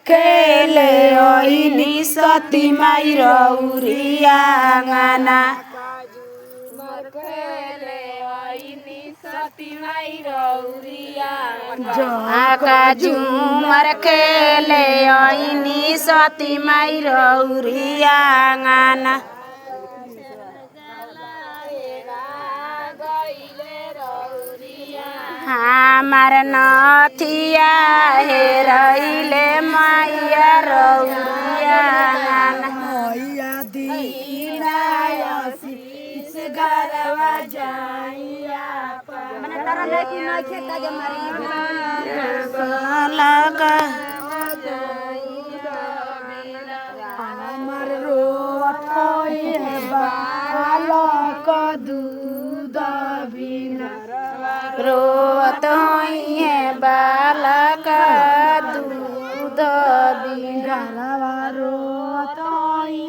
खेले ओइनी सती माई रौरिया आंगना आका झूमर खेले ओइनी सती माई रौरिया आंगना हमार नथिया हेरैले मैया रौरिया आंगना मैया दीनायसी गरवा जाइया मने तारा लेकी नहीं खेता जे मारी लगा हमार रोत होई है बालक दूध बिना रोत होई है बालक दूध बिना रोत होई